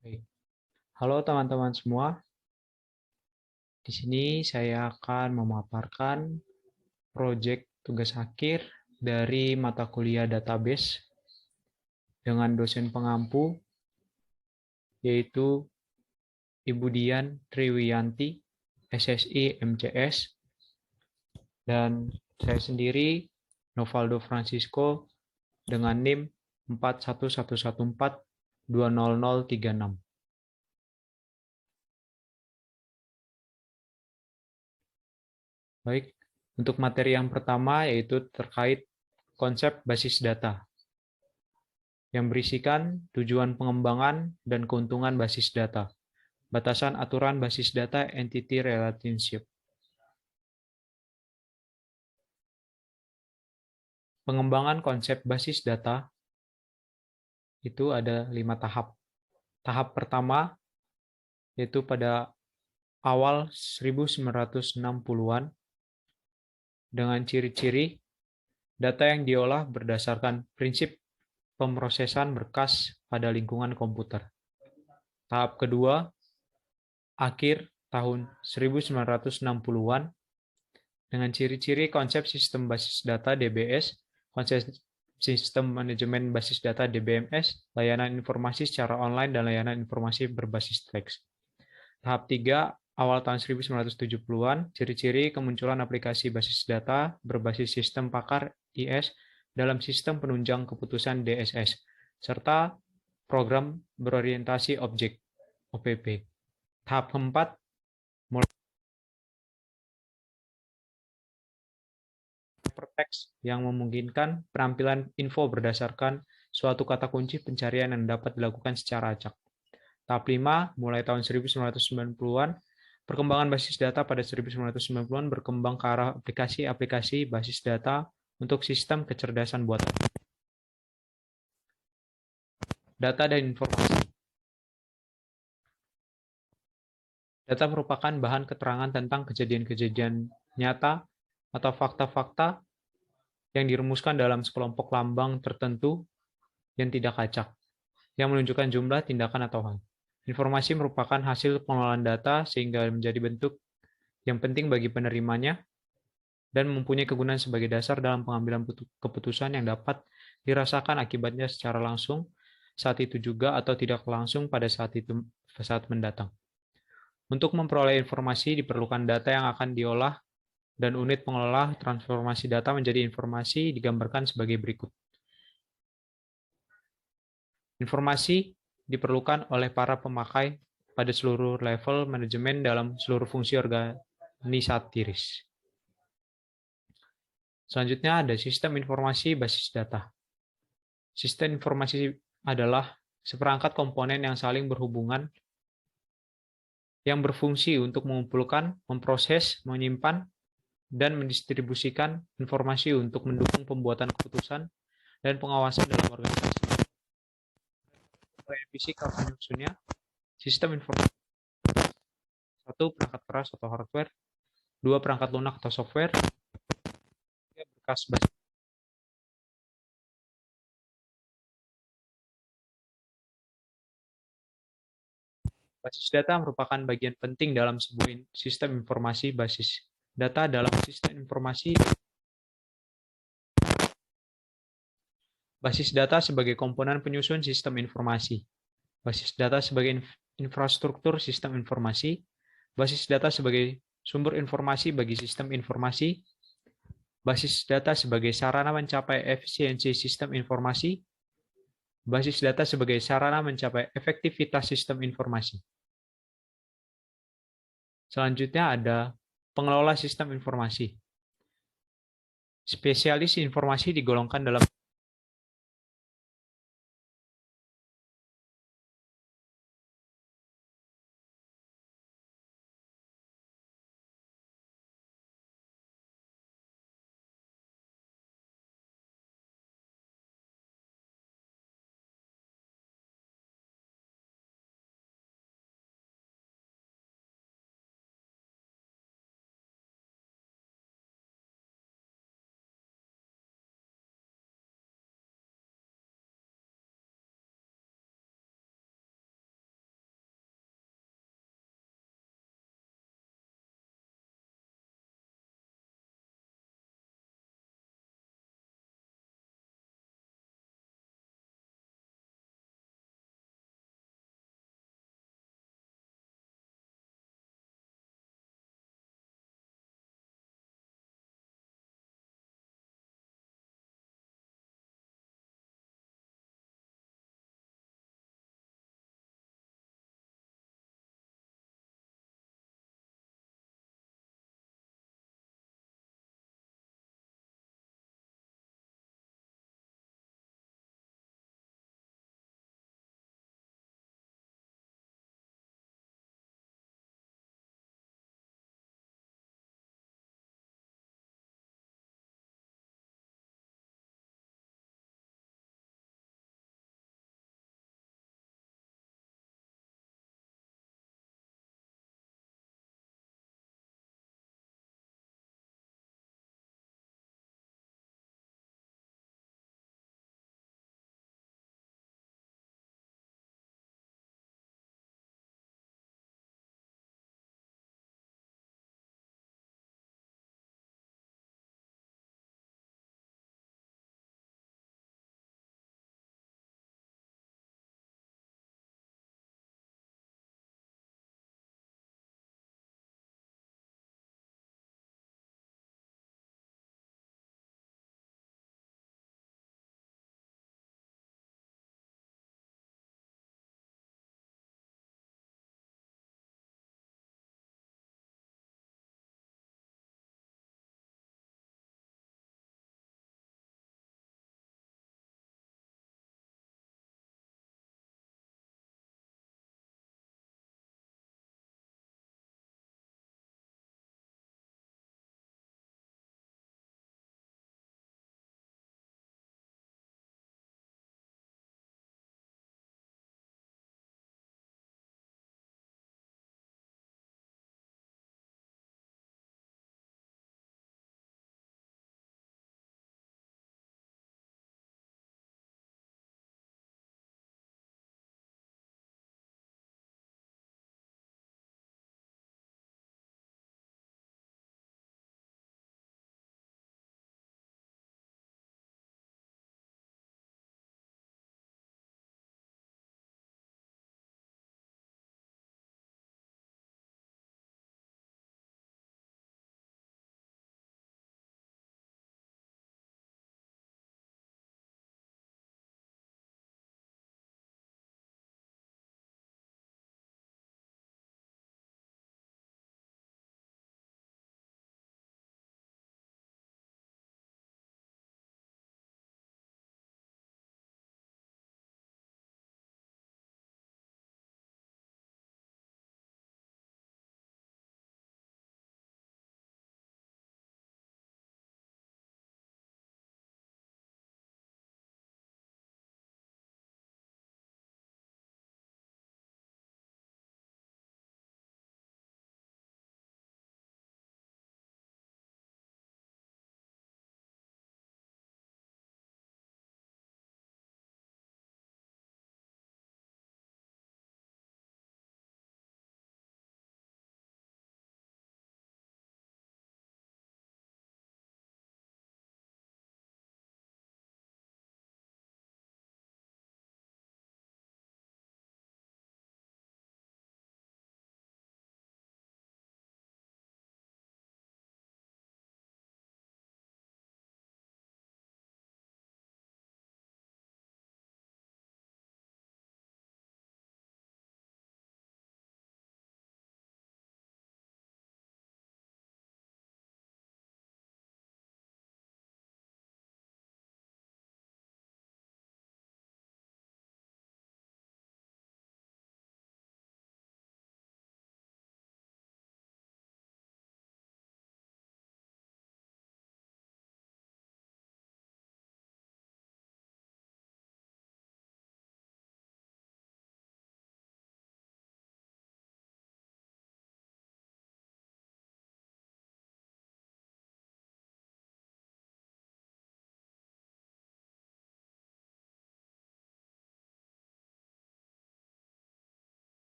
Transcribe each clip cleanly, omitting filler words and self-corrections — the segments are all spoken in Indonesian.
Baik. Halo teman-teman semua, di sini saya akan memaparkan proyek tugas akhir dari mata kuliah database dengan dosen pengampu, yaitu Ibu Dian Triwiyanti, SSI MCS, dan saya sendiri, Novaldo Francisco, dengan NIM 41114200036. Baik, untuk materi yang pertama yaitu terkait konsep basis data, yang berisikan tujuan pengembangan dan keuntungan basis data, batasan aturan basis data entity relationship. Pengembangan konsep basis data itu ada 5 tahap. Tahap pertama yaitu pada awal 1960-an dengan ciri-ciri data yang diolah berdasarkan prinsip pemrosesan berkas pada lingkungan komputer. Tahap kedua, akhir tahun 1960-an dengan ciri-ciri konsep sistem basis data DBS, konsep sistem manajemen basis data DBMS, layanan informasi secara online, dan layanan informasi berbasis teks. Tahap 3, awal tahun 1970-an, ciri-ciri kemunculan aplikasi basis data berbasis sistem pakar IS dalam sistem penunjang keputusan DSS, serta program berorientasi objek OPP. Tahap keempat, mulai hypertext yang memungkinkan penampilan info berdasarkan suatu kata kunci pencarian yang dapat dilakukan secara acak. Tahap 5, mulai tahun 1990-an, perkembangan basis data pada 1990-an berkembang ke arah aplikasi-aplikasi basis data untuk sistem kecerdasan buatan. Data dan informasi. Data merupakan bahan keterangan tentang kejadian-kejadian nyata atau fakta-fakta yang dirumuskan dalam sekelompok lambang tertentu yang tidak acak, yang menunjukkan jumlah, tindakan, atau hal. Informasi merupakan hasil pengelolaan data sehingga menjadi bentuk yang penting bagi penerimanya dan mempunyai kegunaan sebagai dasar dalam pengambilan keputusan yang dapat dirasakan akibatnya secara langsung saat itu juga atau tidak langsung pada saat mendatang. Untuk memperoleh informasi diperlukan data yang akan diolah dan unit pengelola transformasi data menjadi informasi digambarkan sebagai berikut. Informasi diperlukan oleh para pemakai pada seluruh level manajemen dalam seluruh fungsi organisatoris. Selanjutnya ada sistem informasi basis data. Sistem informasi adalah seperangkat komponen yang saling berhubungan yang berfungsi untuk mengumpulkan, memproses, menyimpan, dan mendistribusikan informasi untuk mendukung pembuatan keputusan dan pengawasan dalam organisasi. Fisikal penyusunnya, sistem informasi satu perangkat keras atau hardware, dua perangkat lunak atau software, tiga berkas basis. Basis data merupakan bagian penting dalam sebuah sistem informasi. Basis data dalam sistem informasi. Basis data sebagai komponen penyusun sistem informasi. Basis data sebagai infrastruktur sistem informasi. Basis data sebagai sumber informasi bagi sistem informasi. Basis data sebagai sarana mencapai efisiensi sistem informasi. Basis data sebagai sarana mencapai efektivitas sistem informasi. Selanjutnya ada pengelola sistem informasi. Spesialis informasi digolongkan dalam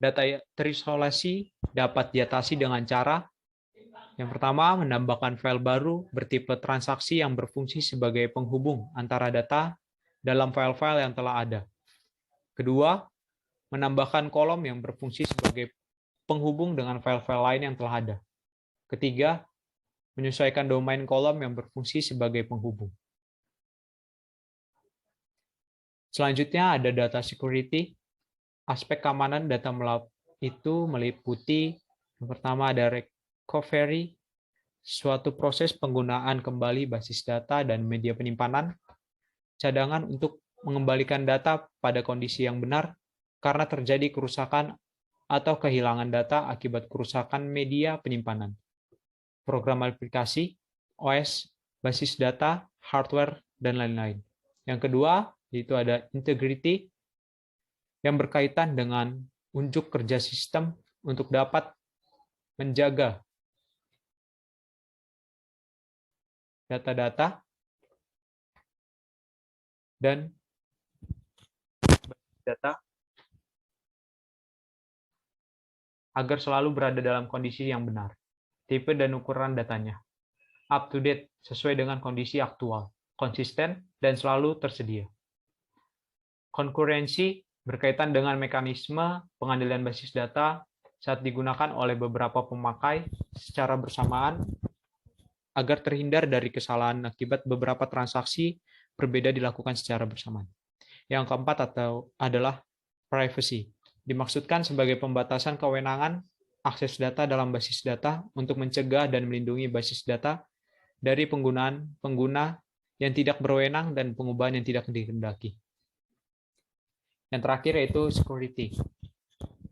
Data terisolasi dapat diatasi dengan cara yang pertama, menambahkan file baru bertipe transaksi yang berfungsi sebagai penghubung antara data dalam file-file yang telah ada. Kedua, menambahkan kolom yang berfungsi sebagai penghubung dengan file-file lain yang telah ada. Ketiga, menyesuaikan domain kolom yang berfungsi sebagai penghubung. Selanjutnya ada data security. Aspek keamanan data itu meliputi yang pertama ada recovery, suatu proses penggunaan kembali basis data dan media penyimpanan, cadangan untuk mengembalikan data pada kondisi yang benar karena terjadi kerusakan atau kehilangan data akibat kerusakan media penyimpanan. Program aplikasi, OS, basis data, hardware, dan lain-lain. Yang kedua, yaitu ada integrity yang berkaitan dengan unjuk kerja sistem untuk dapat menjaga data-data dan data agar selalu berada dalam kondisi yang benar. Tipe dan ukuran datanya up to date sesuai dengan kondisi aktual, konsisten, dan selalu tersedia. Konkurensi berkaitan dengan mekanisme pengadilan basis data saat digunakan oleh beberapa pemakai secara bersamaan agar terhindar dari kesalahan akibat beberapa transaksi berbeda dilakukan secara bersamaan. Yang keempat adalah privacy. Dimaksudkan sebagai pembatasan kewenangan akses data dalam basis data untuk mencegah dan melindungi basis data dari penggunaan pengguna yang tidak berwenang dan pengubahan yang tidak dikehendaki. Yang terakhir yaitu security.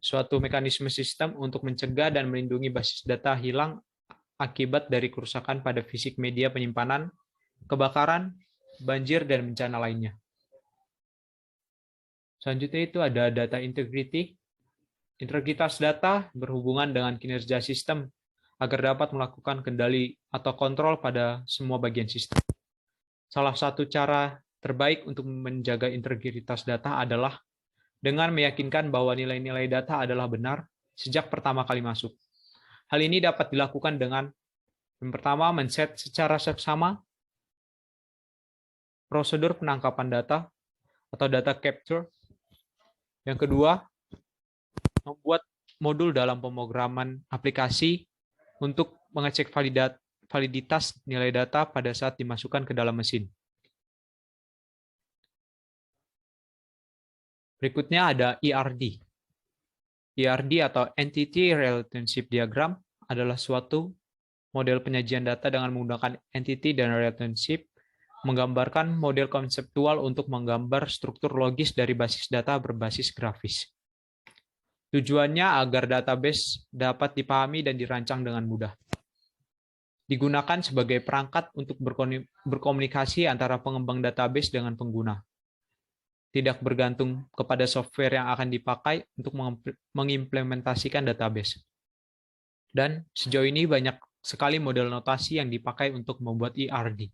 Suatu mekanisme sistem untuk mencegah dan melindungi basis data hilang akibat dari kerusakan pada fisik media penyimpanan, kebakaran, banjir, dan bencana lainnya. Selanjutnya itu ada data integrity. Integritas data berhubungan dengan kinerja sistem agar dapat melakukan kendali atau kontrol pada semua bagian sistem. Salah satu cara terbaik untuk menjaga integritas data adalah dengan meyakinkan bahwa nilai-nilai data adalah benar sejak pertama kali masuk. Hal ini dapat dilakukan dengan yang pertama, men-set secara seksama prosedur penangkapan data atau data capture. Yang kedua, membuat modul dalam pemrograman aplikasi untuk mengecek validitas nilai data pada saat dimasukkan ke dalam mesin. Berikutnya ada ERD. ERD atau Entity Relationship Diagram adalah suatu model penyajian data dengan menggunakan entity dan relationship, menggambarkan model konseptual untuk menggambar struktur logis dari basis data berbasis grafis. Tujuannya agar database dapat dipahami dan dirancang dengan mudah. Digunakan sebagai perangkat untuk berkomunikasi antara pengembang database dengan pengguna. Tidak bergantung kepada software yang akan dipakai untuk mengimplementasikan database. Dan sejauh ini banyak sekali model notasi yang dipakai untuk membuat ERD.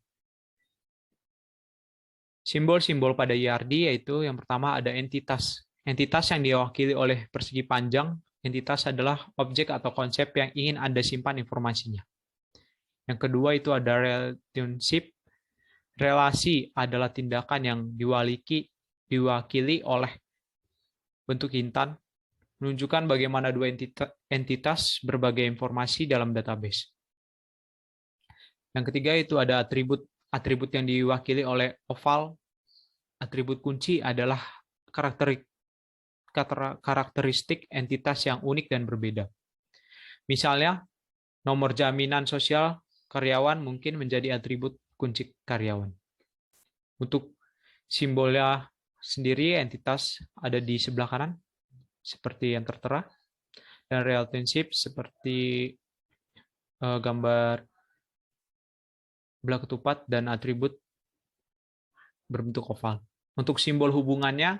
Simbol-simbol pada ERD yaitu yang pertama ada entitas. Entitas yang diwakili oleh persegi panjang. Entitas adalah objek atau konsep yang ingin Anda simpan informasinya. Yang kedua itu ada relationship. Relasi adalah tindakan yang diwakili oleh bentuk intan, menunjukkan bagaimana dua entitas berbagai informasi dalam database. Yang ketiga itu ada atribut. Atribut yang diwakili oleh oval. Atribut kunci adalah karakteristik entitas yang unik dan berbeda. Misalnya, nomor jaminan sosial karyawan mungkin menjadi atribut kunci karyawan. Untuk simbolnya sendiri, entitas ada di sebelah kanan, seperti yang tertera. Dan relationship seperti gambar belah ketupat dan atribut berbentuk oval. Untuk simbol hubungannya,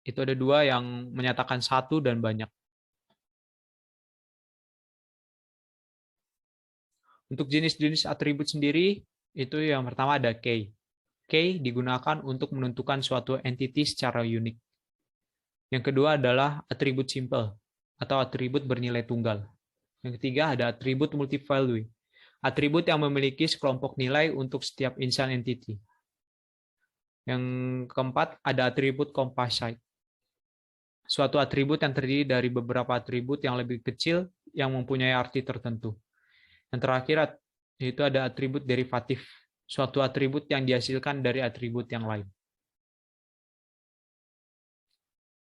itu ada dua yang menyatakan satu dan banyak. Untuk jenis-jenis atribut sendiri, itu yang pertama ada key. Key digunakan untuk menentukan suatu entity secara unik. Yang kedua adalah atribut simple atau atribut bernilai tunggal. Yang ketiga ada atribut multi-value, atribut yang memiliki sekelompok nilai untuk setiap insan entity. Yang keempat ada atribut composite, suatu atribut yang terdiri dari beberapa atribut yang lebih kecil yang mempunyai arti tertentu. Yang terakhir yaitu ada atribut derivatif, suatu atribut yang dihasilkan dari atribut yang lain.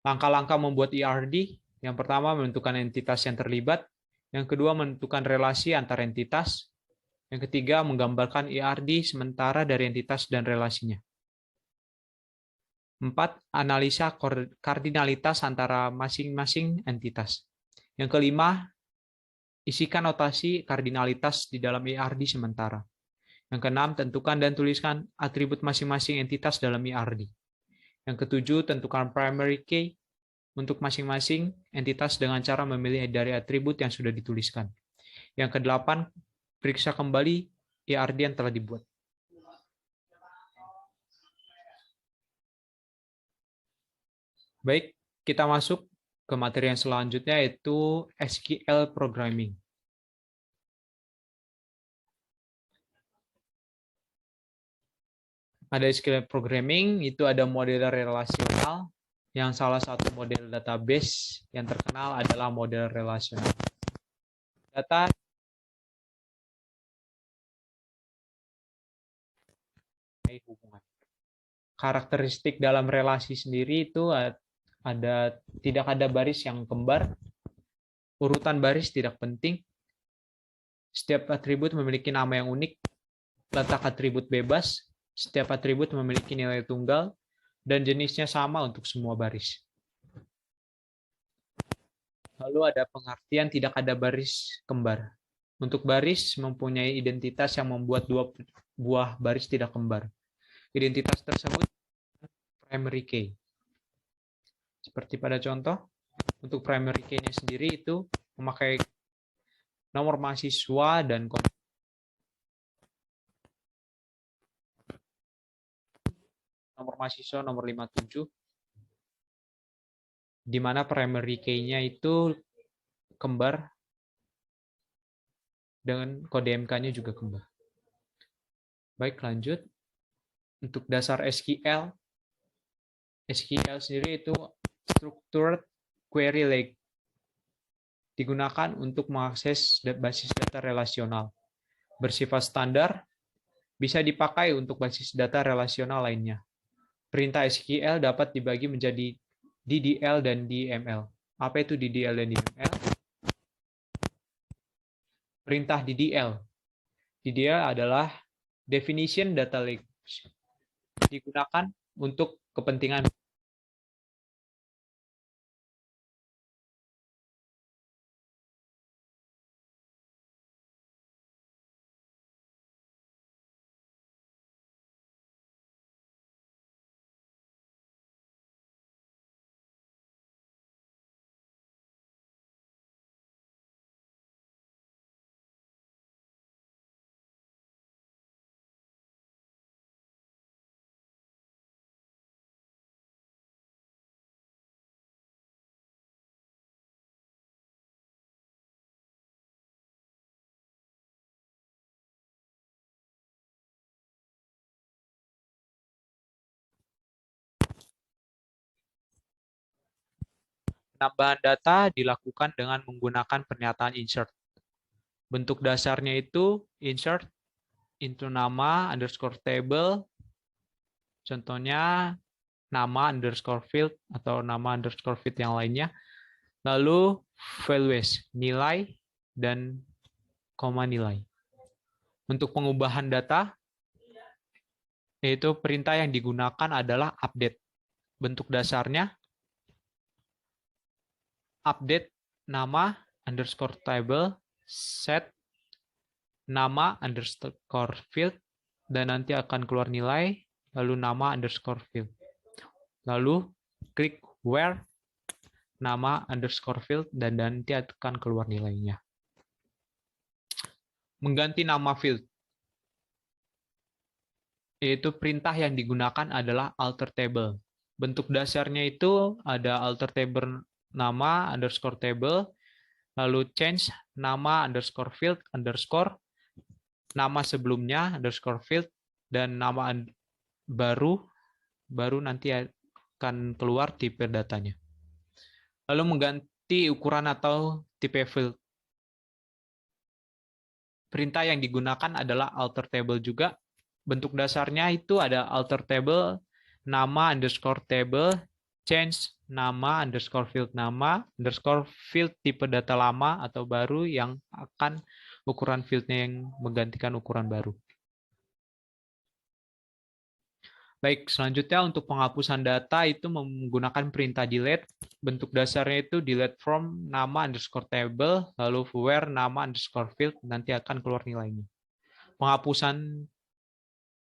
Langkah-langkah membuat ERD, yang pertama menentukan entitas yang terlibat, yang kedua menentukan relasi antar entitas, yang ketiga menggambarkan ERD sementara dari entitas dan relasinya. 4. Analisa kardinalitas antara masing-masing entitas. Yang kelima, isikan notasi kardinalitas di dalam ERD sementara. Yang keenam, tentukan dan tuliskan atribut masing-masing entitas dalam ERD. Yang ketujuh, tentukan primary key untuk masing-masing entitas dengan cara memilih dari atribut yang sudah dituliskan. Yang kedelapan, periksa kembali ERD yang telah dibuat. Baik, kita masuk ke materi yang selanjutnya, yaitu SQL Programming. Pada SQL Programming, itu ada model relasional, yang salah satu model database yang terkenal adalah model relasional. Data hubungan. Karakteristik dalam relasi sendiri itu tidak ada baris yang kembar, urutan baris tidak penting, setiap atribut memiliki nama yang unik, letak atribut bebas, setiap atribut memiliki nilai tunggal, dan jenisnya sama untuk semua baris. Lalu ada pengertian tidak ada baris kembar. Untuk baris mempunyai identitas yang membuat dua buah baris tidak kembar. Identitas tersebut primary key. Seperti pada contoh, untuk primary key-nya sendiri itu memakai nomor mahasiswa dan nomor mahasiswa nomor 57, di mana primary key-nya itu kembar dengan kode MK-nya juga kembar. Baik, lanjut. Untuk dasar SQL sendiri itu structured query lake, digunakan untuk mengakses basis data relasional. Bersifat standar, bisa dipakai untuk basis data relasional lainnya. Perintah SQL dapat dibagi menjadi DDL dan DML. Apa itu DDL dan DML? Perintah DDL. DDL adalah definition data lake. Digunakan untuk kepentingan penambahan data dilakukan dengan menggunakan pernyataan insert. Bentuk dasarnya itu insert into nama underscore table, contohnya nama underscore field atau nama underscore field yang lainnya. Lalu values, nilai dan koma nilai. Untuk pengubahan data, yaitu perintah yang digunakan adalah update. Bentuk dasarnya update nama underscore table, set nama underscore field, dan nanti akan keluar nilai, lalu nama underscore field. Lalu klik where, nama underscore field, dan nanti akan keluar nilainya. Mengganti nama field, yaitu perintah yang digunakan adalah alter table. Bentuk dasarnya itu ada alter table nama underscore table, lalu change nama underscore field underscore nama sebelumnya underscore field, dan nama baru nanti akan keluar tipe datanya. Lalu mengganti ukuran atau tipe field. Perintah yang digunakan adalah alter table juga. Bentuk dasarnya itu ada alter table nama underscore table, change nama underscore field tipe data lama atau baru yang akan ukuran fieldnya yang menggantikan ukuran baru. Baik, selanjutnya untuk penghapusan data itu menggunakan perintah delete. Bentuk dasarnya itu delete from nama underscore table, lalu where nama underscore field, nanti akan keluar nilainya. Penghapusan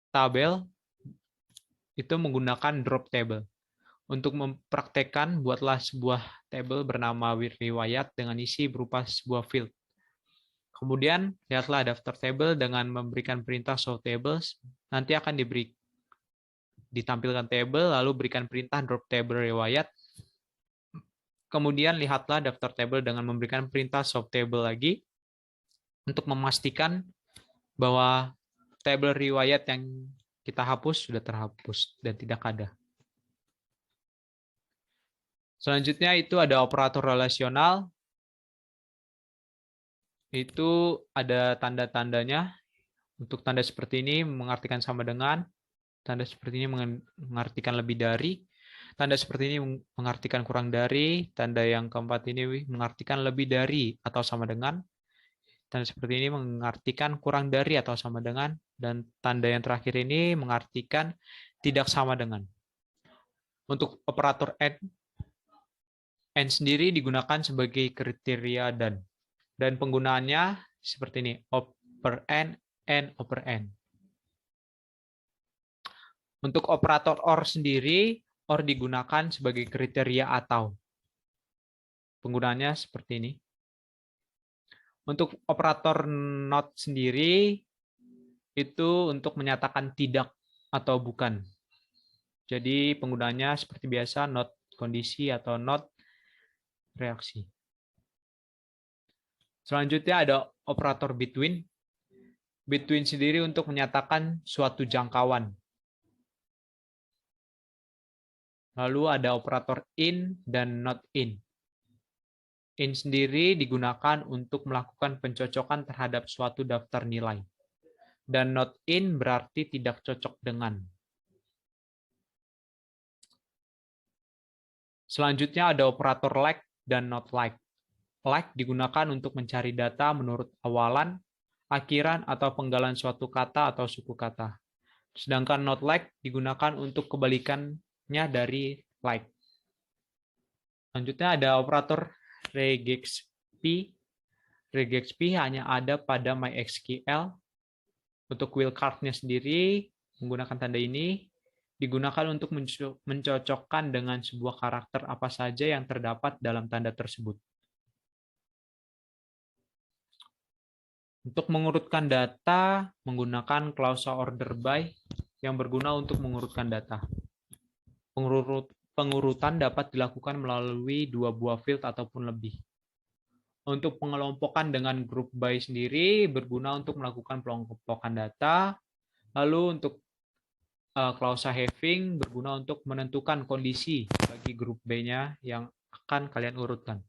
tabel itu menggunakan drop table. Untuk mempraktekkan, buatlah sebuah table bernama riwayat dengan isi berupa sebuah field. Kemudian, lihatlah daftar table dengan memberikan perintah show tables. Nanti akan ditampilkan table, lalu berikan perintah drop table riwayat. Kemudian, lihatlah daftar table dengan memberikan perintah show table lagi untuk memastikan bahwa table riwayat yang kita hapus sudah terhapus dan tidak ada. Selanjutnya itu ada operator relasional. Itu ada tanda-tandanya. Untuk tanda seperti ini mengartikan sama dengan, tanda seperti ini mengartikan lebih dari, tanda seperti ini mengartikan kurang dari, tanda yang keempat ini mengartikan lebih dari atau sama dengan, tanda seperti ini mengartikan kurang dari atau sama dengan, dan tanda yang terakhir ini mengartikan tidak sama dengan. Untuk operator and sendiri digunakan sebagai kriteria dan penggunaannya seperti ini, oper and oper and. Untuk operator or sendiri, or digunakan sebagai kriteria atau. Penggunaannya seperti ini. Untuk operator not sendiri, itu untuk menyatakan tidak atau bukan. Jadi penggunaannya seperti biasa, not kondisi atau not reaksi. Selanjutnya ada operator between. Between sendiri untuk menyatakan suatu jangkauan. Lalu ada operator in dan not in. In sendiri digunakan untuk melakukan pencocokan terhadap suatu daftar nilai. Dan not in berarti tidak cocok dengan. Selanjutnya ada operator like dan not like. Like digunakan untuk mencari data menurut awalan, akhiran, atau penggalan suatu kata atau suku kata. Sedangkan not like digunakan untuk kebalikannya dari like. Selanjutnya ada operator regexp. Regexp hanya ada pada MySQL. Untuk wildcard-nya sendiri menggunakan tanda ini digunakan untuk mencocokkan dengan sebuah karakter apa saja yang terdapat dalam tanda tersebut. Untuk mengurutkan data menggunakan klausa order by yang berguna untuk mengurutkan data. Pengurutan dapat dilakukan melalui 2 buah field ataupun lebih. Untuk pengelompokan dengan group by sendiri berguna untuk melakukan pengelompokan data. Lalu untuk klausa having berguna untuk menentukan kondisi bagi grup B-nya yang akan kalian urutkan.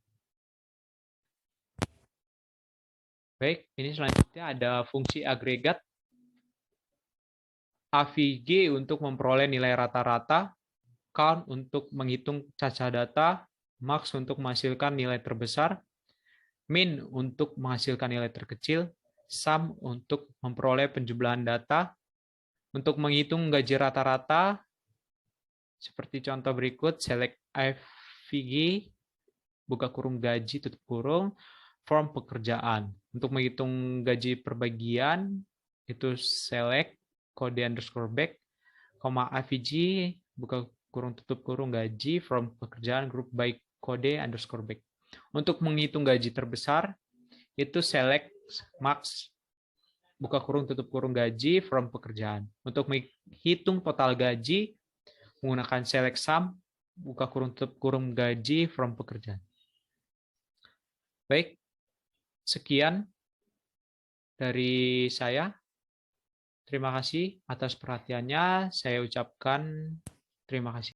Baik, ini selanjutnya ada fungsi agregat. AVG untuk memperoleh nilai rata-rata, count untuk menghitung caca data, max untuk menghasilkan nilai terbesar, min untuk menghasilkan nilai terkecil, sum untuk memperoleh penjumlahan data, untuk menghitung gaji rata-rata, seperti contoh berikut, select AVG, buka kurung gaji, tutup kurung, form pekerjaan. Untuk menghitung gaji per bagian, itu select kode underscore back, AVG, buka kurung tutup kurung gaji, from pekerjaan group by kode underscore back. Untuk menghitung gaji terbesar, itu select max, buka kurung tutup kurung gaji, from pekerjaan. Untuk menghitung total gaji, menggunakan select sum, buka kurung tutup kurung gaji from pekerjaan. Baik, sekian dari saya. Terima kasih atas perhatiannya. Saya ucapkan terima kasih.